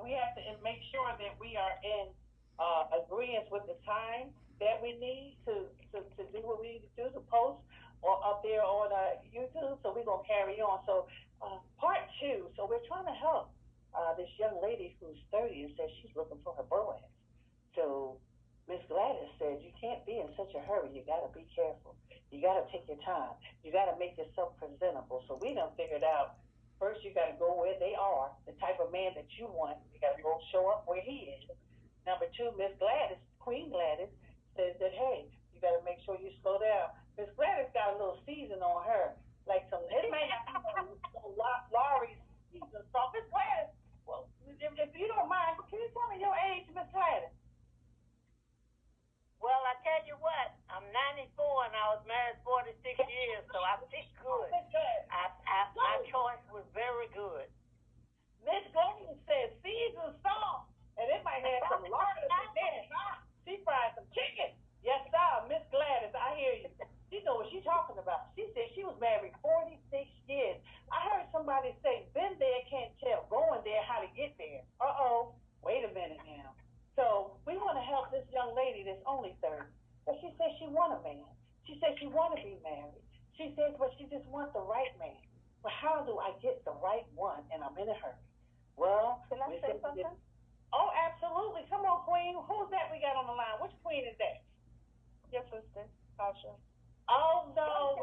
we have to make sure that we are in agreement with the time that we need to do what we need to do to post or up there on YouTube. So we're gonna carry on. So part 2. So we're trying to help this young lady who's 30 and says she's looking for her Boaz. So Miss Gladys said you can't be in such a hurry. You got to be careful. You got to take your time. You got to make yourself presentable. So we done figured out. First, you got to go where they are, the type of man that you want. You got to go show up where he is. Number 2, Miss Gladys, Queen Gladys, says that, hey, you got to make sure you slow down. Miss Gladys got a little season on her, like it may not be Laurie's season song. Miss Gladys, well, if you don't mind, can you tell me your age, Miss Gladys? Well, I tell you what, I'm 94 and I was married 46 years, so I picked good. My choice was very good. Miss Gladys says season song, and it might have some larders in there. She fried some chicken. Yes, sir, Miss Gladys, I hear you. She know what she's talking about. She said she was married 46 years. I heard somebody say, been there, can't tell, going there, how to get there. Wait a minute now. So we want to help this young lady that's only 30. But she says she want a man. She says she want to be married. She says, but she just wants the right man. But how do I get the right one and I'm in a hurry? Well, can I say something? Oh, absolutely. Come on, Queen. Who's that we got on the line? Which queen is that? Your sister, Tasha. Oh, no.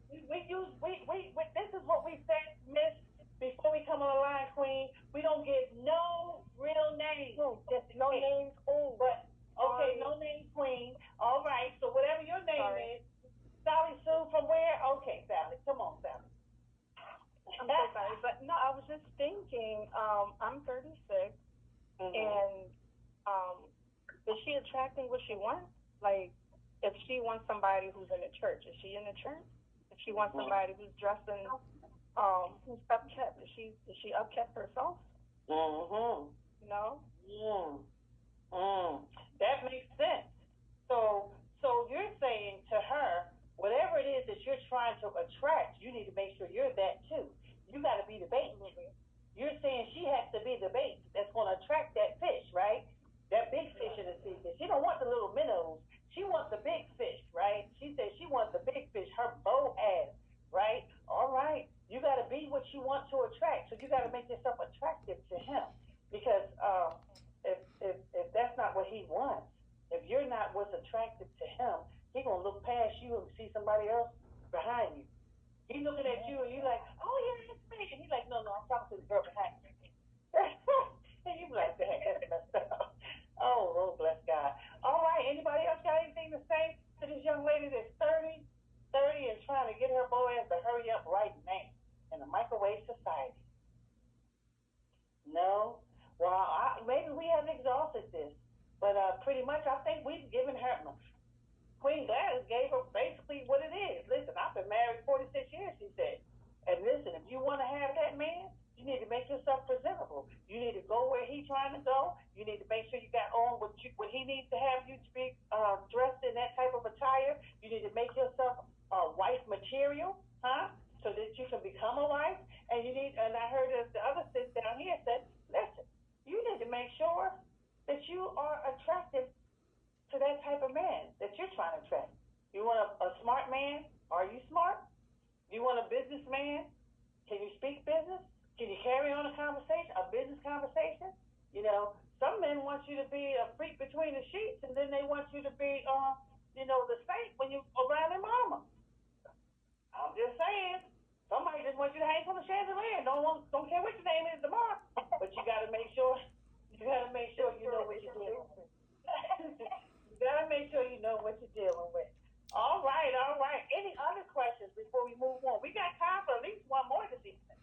This is what we said, Miss, before we come on the line, Queen. We don't give no real names. Just no names, Queen. But, okay, no name, Queen. All right, so whatever your name is. Sally Sue from where? Okay, Sally. Come on, Sally. I'm so sorry, but no, I was just thinking, I'm 36, and is she attracting what she wants? Like, if she wants somebody who's in the church, is she in the church? If she wants somebody who's dressing, who's upkept, is she upkept herself? Mm-hmm. You know? That makes sense. So you're saying to her, whatever it is that you're trying to attract, you need to make sure you're that too. You got to be the bait. You're saying she has to be the bait that's going to attract that fish, right? That big fish in the sea. She don't want the little minnows. She wants the big fish, right? She says she wants the big fish, her Boaz, right? All right. You got to be what you want to attract. So you got to make yourself attractive to him. Because if that's not what he wants, if you're not what's attractive to him, he's going to look past you and see somebody else behind you. He's looking at you and you're like, oh, yeah, it's me. And he's like, no, I'm talking to the girl behind you. And you be like, that's messed up. Oh, bless God. All right, anybody else got anything to say to this young lady that's 30 and trying to get her Boaz to hurry up right now in the microwave society? No? Well, maybe we haven't exhausted this, but pretty much I think we've given her, Queen Gladys gave her basically what it is. Listen, I've been married 46 years, she said. And listen, if you want to have that man, you need to make yourself presentable. You need to go where he's trying to go. You need to make sure you got on what he needs to have you to be dressed in that type of attire. You need to make yourself wife material, so that you can become a wife. And I heard the other sis down here said, listen, you need to make sure that you are attractive to that type of man that you're trying to attract. You want a smart man? Are you smart? You want a businessman? Can you speak business? Can you carry on a business conversation? You know, some men want you to be a freak between the sheets, and then they want you to be, the saint when you around their mama. I'm just saying. Somebody just wants you to hang from the chandelier. Don't care what your name is tomorrow, but you got to make sure you know what you're doing. You got to make sure you know what you're dealing with. All right. Any other questions before we move on? We got time for at least one more this evening.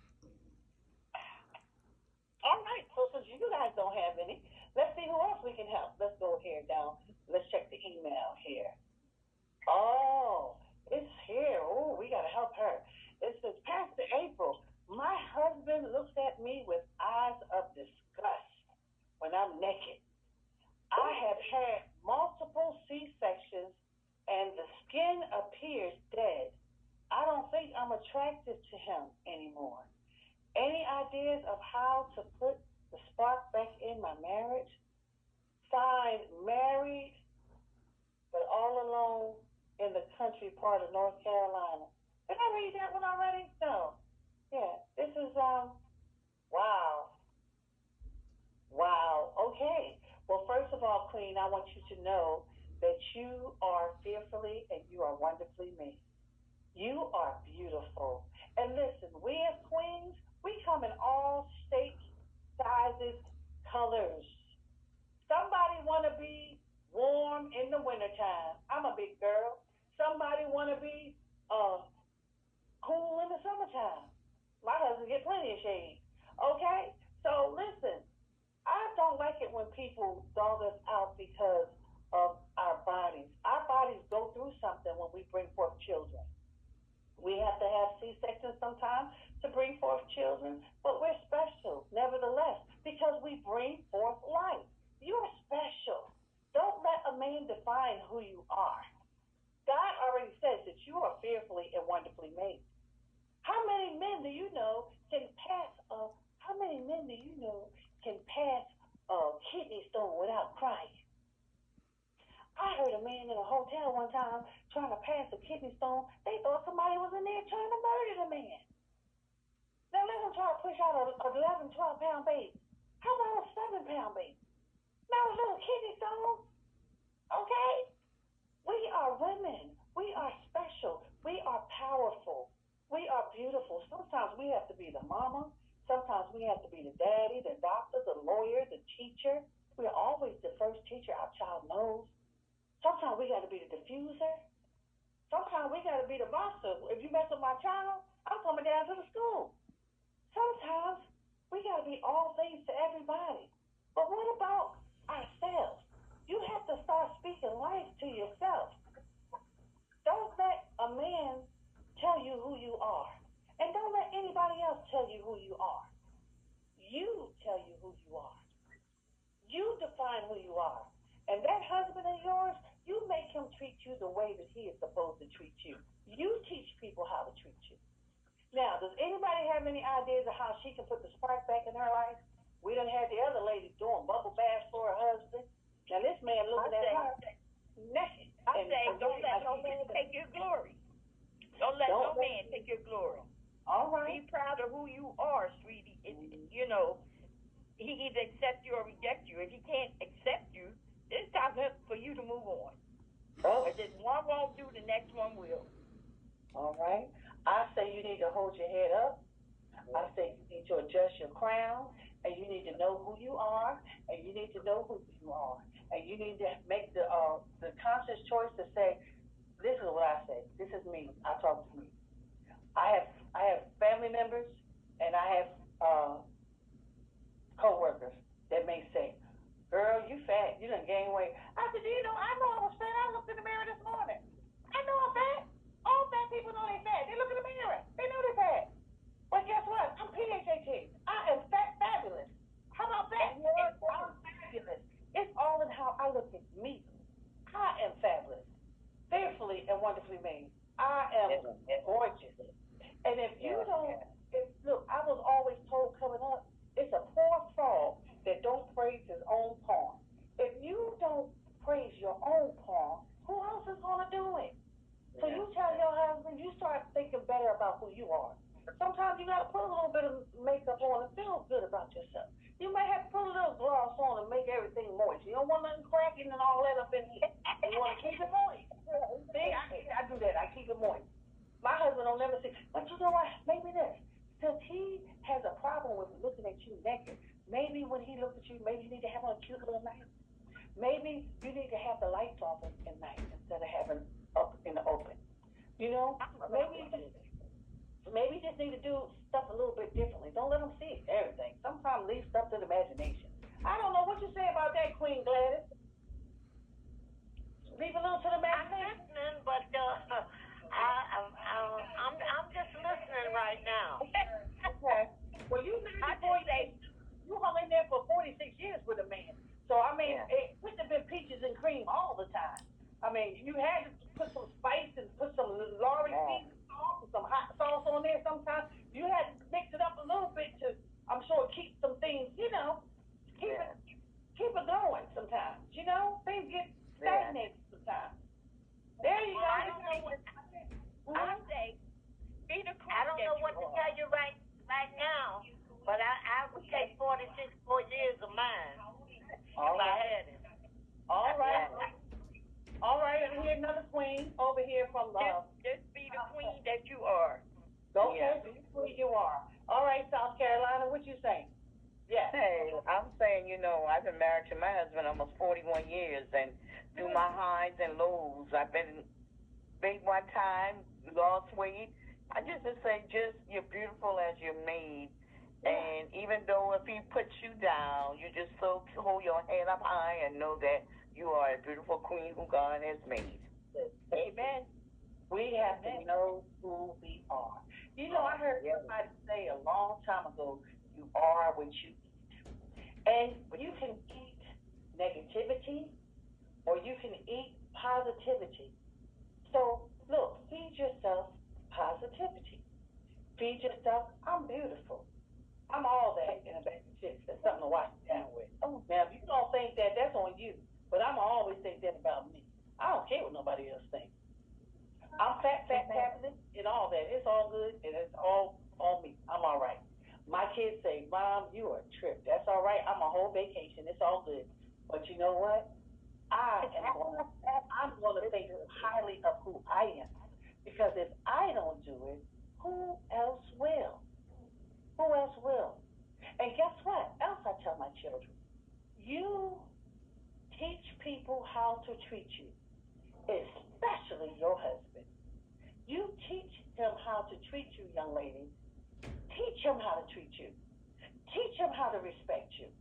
All right. So since you guys don't have any, let's see who else we can help. Let's go here down. Let's check the email here. Oh, it's here. Oh, we got to help her. It says, Pastor April, my husband looks at me with eyes of disgust when I'm naked. I have had multiple C-sections and the skin appears dead. I don't think I'm attracted to him anymore. Any ideas of how to put the spark back country part of North Carolina. Did I read that one already? No. Yeah. This is wow. Wow. Okay. Well, first of all, Queen, I want you to know that you are fearfully and you are wonderfully made. You are beautiful. And listen, we as queens, we come in all shapes, sizes, colors. Somebody want to be warm in the wintertime. I'm a big girl. Somebody want to be cool in the summertime. My husband get plenty of shade. Okay? So listen, I don't like it when people dog us out because of our bodies. Our bodies go through something when we bring forth children. We have to have C-sections sometimes to bring forth children, but we're special, nevertheless, because we bring forth life. You're special. Don't let a man define who you are. God already says that you are fearfully and wonderfully made. How many men do you know can pass a how many men do you know can pass a kidney stone without crying? I heard a man in a hotel one time trying to pass a kidney stone. They thought somebody was in there trying to murder the man. Now let him try to push out a 11, 12-pound baby. How about a 7-pound baby? Not a little kidney stone. Okay? We are women. We are special. We are powerful. We are beautiful. Sometimes we have to be the mama. Sometimes we have to be the daddy, the doctor, the lawyer, the teacher. We're always the first teacher our child knows. Sometimes we got to be the diffuser. Sometimes we got to be the boxer. If you mess with my child, I'm coming down to the school. Sometimes we got to be all things to everybody. But what about ourselves? You have to start speaking life to yourself. Don't let a man tell you who you are. And don't let anybody else tell you who you are. You tell you who you are. You define who you are. And that husband of yours, you make him treat you the way that he is supposed to treat you. You teach people how to treat you. Now, does anybody have any ideas of how she can put the spark back in her life? We done had the other lady doing bubble baths for her husband. Now this man looking at her naked. I say, don't let no man take your glory. Don't let no man take your glory. All right. Be proud of who you are, sweetie. You know, he either accept you or reject you. If he can't accept you, it's time for you to move on. Oh. If this one won't do, the next one will. All right. I say you need to hold your head up. I say you need to adjust your crown, and you need to know who you are, and you need to know who you are, and you need to make the conscious choice to say, this is what I say. This is me. I talk to me. I have family members, and I have co-workers that may say, girl, you fat, you done gained weight. I said, you know I was fat. I looked in the mirror this morning. I know I'm fat. All fat people know they're fat. They look in the mirror. They know they're fat. But guess what? I'm PHAT. I am fabulous. How about that? I'm fabulous. It's all in how I look at me. I am fabulous. Fearfully and wonderfully made. I am gorgeous. And if you don't, look, I was always told coming up, it's a poor frog that don't praise his own pawn. If you don't praise your own pawn, who else is going to do it? So you tell your husband, you start thinking better about who you are. Sometimes you got to put a little bit of makeup on and feel good about yourself. You may have to put a little gloss on and make everything moist. You don't want nothing cracking and all that up in here. You want to keep it moist. See, I do that. I keep it moist. My husband don't never say, but you know what? Maybe this. Since he has a problem with looking at you naked, maybe when he looks at you, maybe you need to have on a cute little night. Maybe you need to have the lights off at night instead of having up in the open. You know, maybe you just need to do stuff a little bit differently. Don't let them see everything. Sometimes leave stuff to the imagination. I don't know what you say about that, Queen Gladys. Leave a little to the imagination. I'm listening, but I'm just listening right now. Okay. Well, you hung in there for 46 years with a man. So I mean, it couldn't have been peaches and cream all the time. I mean, you had to put some spice and put some Lorry seasoning sauce and some hot sauce on there sometimes. You had to mix it up a little bit to, I'm sure, keep some things, you know, keep it going sometimes. You know, things get stagnated sometimes. There you go. don't know what to tell you right now, but I would take 46 more years of mine if I had it. All right. All right, and here's another queen over here from Just be the queen that you are. Okay, be the queen you are. All right, South Carolina, what you saying? Yes. Hey, I'm saying, I've been married to my husband almost 41 years, and through my highs and lows, I've been big one time, lost weight. I just would say, you're beautiful as you're made. And even though if he puts you down, you just so hold your head up high and know that you are a beautiful queen who God has made. Amen. We have to know who we are. I heard somebody say a long time ago, you are what you eat. And you can eat negativity or you can eat positivity. So, look, feed yourself positivity. Feed yourself, I'm beautiful. I'm all that in a bag of chips. That's something to watch down with. Now, if you don't think that, that's on you. But I'm always think that about me. I don't care what nobody else thinks. I'm fat, fabulous, and all that. It's all good, and it's all on me. I'm all right. My kids say, Mom, you are a trip. That's all right. I'm a whole vacation. It's all good. But you know what? I'm going to think highly of who I am. Because if I don't do it, who else will? Who else will? And guess what? Else I tell my children. You teach people how to treat you, especially your husband. You teach him how to treat you, young lady. Teach him how to treat you. Teach him how to respect you.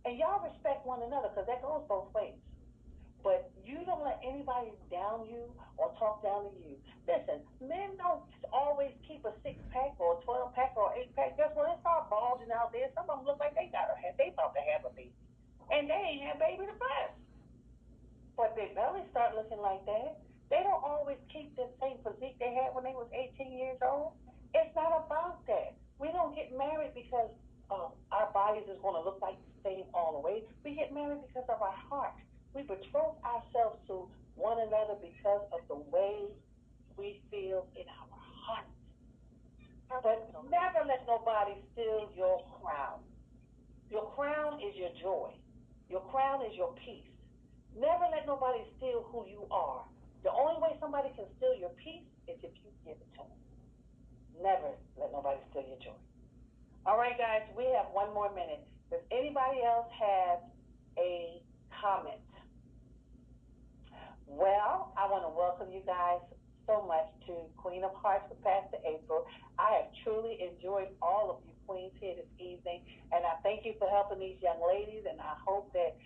And y'all respect one another because that goes both ways. But you don't let anybody down you or talk down to you. Listen, men don't always keep a 6-pack or a 12-pack or 8-pack. Guess what? They start bulging out there. Some of them look like they about to have a baby. And they ain't had baby to bless. But their belly start looking like that. They don't always keep the same physique they had when they was 18 years old. It's not about that. We don't get married because our bodies is going to look like the same all the way. We get married because of our heart. We betroth ourselves to one another because of the way we feel in our heart. But never let nobody steal your crown. Your crown is your joy. Your crown is your peace. Never let nobody steal who you are. The only way somebody can steal your peace is if you give it to them. Never let nobody steal your joy. All right, guys, we have one more minute. Does anybody else have a comment? Well, I want to welcome you guys so much to Queen of Hearts with Pastor April. I have truly enjoyed all of you queens here this evening, and I thank you for helping these young ladies, and I hope that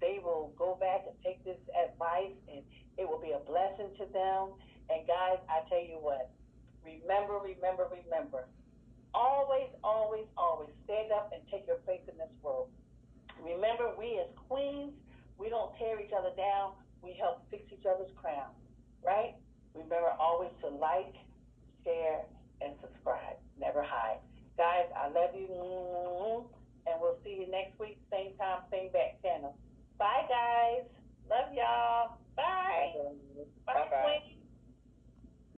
they will go back and take this advice, and it will be a blessing to them. And guys, I tell you what, remember, always, always, always stand up and take your place in this world. Remember, we as queens, we don't tear each other down. We help fix each other's crown, right? Remember always to like, share,